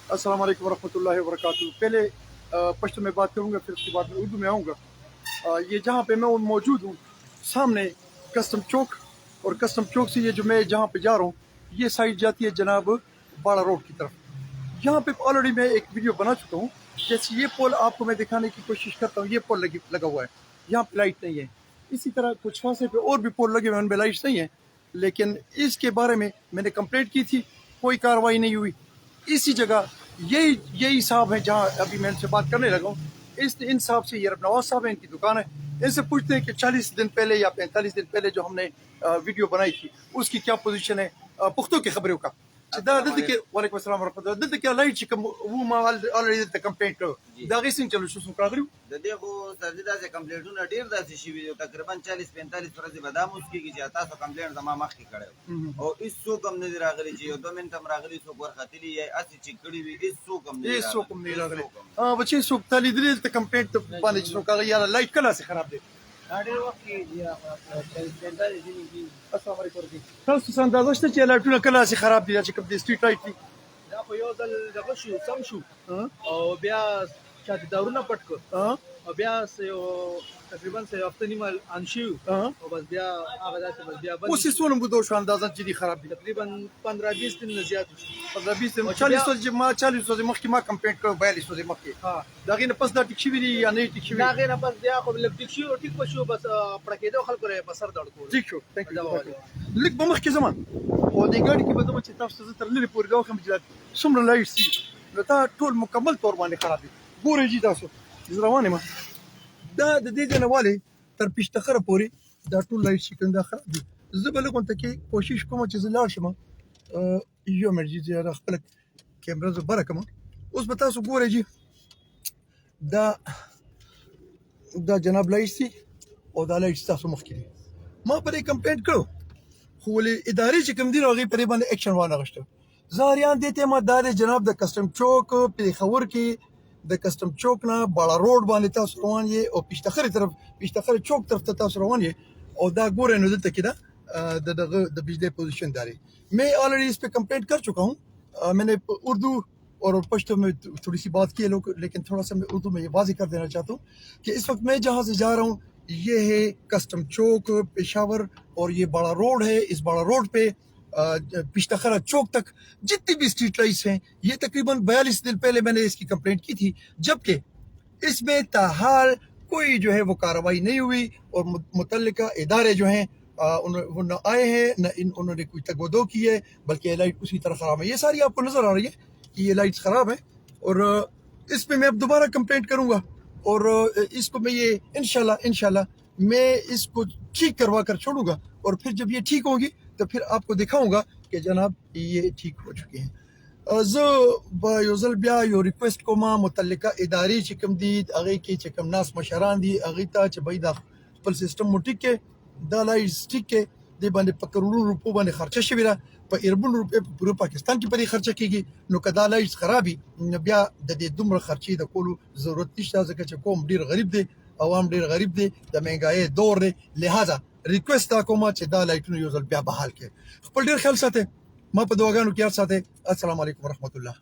अस्सलाम वालेकुम वरहमतुल्लाहि वबरकातुहू। पहले पश्तो में बात करूँगा, फिर उसके बाद में उर्दू में आऊँगा। ये जहाँ पे मैं मौजूद हूँ, सामने कस्टम चौक, और कस्टम चौक से ये जो मैं जहाँ पे जा रहा हूँ, ये साइड जाती है जनाब बाड़ा रोड की तरफ। यहाँ पे ऑलरेडी मैं एक वीडियो बना चुका हूँ। जैसे ये पोल आपको मैं दिखाने की कोशिश करता हूँ, ये पोल लगा हुआ है, यहाँ पे लाइट नहीं है। इसी तरह कुछ फासले पे और भी पोल लगे हुए हैं, उनमें लाइट्स नहीं है। लेकिन इसके बारे में मैंने कंप्लेंट की थी, कोई कार्रवाई नहीं हुई। इसी जगह यही साहब है जहाँ अभी मैं इनसे बात करने लगा हूँ। इन साहब से, ये नवाज साहब है, इनकी दुकान है। इनसे पूछते हैं कि 40 दिन पहले या 45 दिन पहले जो हमने वीडियो बनाई थी, उसकी क्या पोजीशन है, पुख्तों की खबरों का। वालेकुम अस्सलाम वरहमतुल्लाह। दल्ता क्या लाइट कम वो माल ऑलरेडी द कंप्लेंट करो दागी सिंह चलो शो सुनकागरियो देखो सर्दिदा से कंप्लेंटونه ډیر داسې شي وي تقریبا 40-45 ورځې به دا مسکی کی چې تاسو کمپلینټ زما مخ کې کړو او هیڅ څوک هم نه راغلي چې یو 2 منټ هم راغلي څوک ورختلی یا اسی چې کړی وي هیڅ څوک هم نه راغلي بچي څوک تللی دې ته کمپلینټ باندې چې څوک یا لایټ کله سي خراب دي ډیر وخت کې یا 45 دي کی السلام علیکم تاسو څنګه اندازه شته چې لایټونه کله سي خراب دي چې کوم دي سټریټ لایټ دي دا په یو ځل دغه شو سم شو او بیا چاته دارونه پټ کو او بیا تقریبا سه هفته نیمه انشیو او بس بیا هغه داسې بس بیا اوس یې څونه بده شو اندازه چې دي خراب دي تقریبا 15-20 دن نه زیات 15-20 دن 40 ورځې مخکې ما کمپلینټ کړو 42 ورځې مخکې دا غي نه پس دا ټیک شي وی یا نه ټیک شي دا غي نه پس بیا خو لږ ټیک شي او ټیک پښو بس پړکېدو خلکو لري په سر دړ کول ټیک شو ثانک یو لیک به مخکې زمان او دې ګاډي کې به زما چې تاسو زه تر لري پورې غوښم چې څومره لایټ سي نو دا ټول مکمل تور باندې خراب دي ګورې جی تاسو روانه ما دا د دې جنوالي تر پښتخره پورې دا ټول لایټ شي کنده خراب دي زه به لګون ته کې کوشش کوم چې زه لاړ شم یو مرجی چې را خپل کیمرا زه بره کوم اوس به تاسو ګورئ جی دا جناب لایټ سي او دا لایټ تاسو مخکې ما پرې کمپلیټ کړو خو ولې ادارې چې کوم دي هغه پرې باندې اکشن وانه غشته زاریان دیته ما دا جناب د کسٹم چوک پیښور کې د کسٹم چوک نه باړه روډ باندې تاسو روان یې او پښتخر چوک طرف ته تاسو روان یې او دا ګورئ نو دلته کې دا د بجلی پوزیشن داری میں آلریڈی اس پہ کمپلینٹ کر چکا ہوں میں نے اردو اور پشتو میں تھوڑی سی بات کی ہے لیکن تھوڑا سا میں اردو میں یہ واضح کر دینا چاہتا ہوں کہ اس وقت میں جہاں سے جا رہا ہوں یہ ہے کسٹم چوک پشاور اور یہ باڑا روڈ ہے اس باڑا روڈ پہ پشتخرہ چوک تک جتنی بھی اسٹریٹ لائٹس ہیں یہ تقریباً 42 دن پہلے میں نے اس کی کمپلینٹ کی تھی جبکہ اس میں تاحال کوئی جو ہے وہ کارروائی نہیں ہوئی اور متعلقہ ادارے جو ہیں وہ نہ آئے ہیں نہ انہوں نے کوئی تگودو کی ہے بلکہ یہ لائٹ اسی طرح خراب ہے یہ ساری آپ کو نظر آ رہی ہے کہ یہ لائٹس خراب ہیں اور اس پہ میں اب دوبارہ کمپلینٹ کروں گا اور اس کو میں یہ انشاءاللہ میں اس کو ٹھیک کروا کر چھوڑوں گا اور پھر جب یہ ٹھیک ہوگی تو پھر آپ کو دکھاؤں گا کہ جناب یہ ٹھیک ہو چکے ہیں زه به یو ځل بیا یو ریکویسټ کوم متعلقه ادارې چې کوم دي هغې کې چې کوم ناس مشران دي هغې ته چې بھئی دا خپل سیسټم مو ټیک کې دا لایټس ټیک کې دې باندې په کروڑونو روپو باندې خرچه شوې ده په اربون روپۍ په پوره پاکستان کې په دې خرچه کېږي نو که دا لایټس خراب وي نو بیا د دې دومره خرچې د کولو ضرورت نشته ځکه چې قوم ډېر غریب دی عوام ډېر غریب دی د مهنګایۍ دور دی لہذا ریکویسټ دا کوم چې دا لایټونه یو ځل بیا بحال کړي خپل ډېر خیال ساتئ ما په دعاګانو کې یاد ساتئ السلام علیکم ورحمت الله